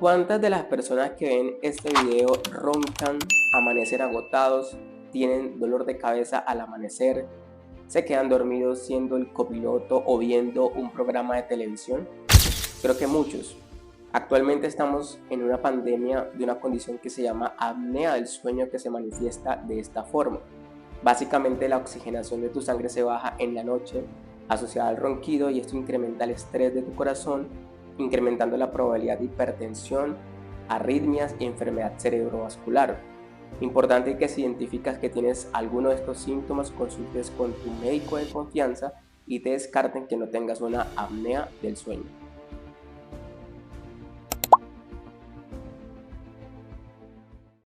¿Cuántas de las personas que ven este video roncan, amanecen agotados, tienen dolor de cabeza al amanecer, se quedan dormidos siendo el copiloto o viendo un programa de televisión? Creo que muchos. Actualmente estamos en una pandemia de una condición que se llama apnea del sueño, que se manifiesta de esta forma. Básicamente la oxigenación de tu sangre se baja en la noche asociada al ronquido, y esto incrementa el estrés de tu corazón, incrementando la probabilidad de hipertensión, arritmias y enfermedad cerebrovascular. Importante que si identificas que tienes alguno de estos síntomas, consultes con tu médico de confianza y te descarten que no tengas una apnea del sueño.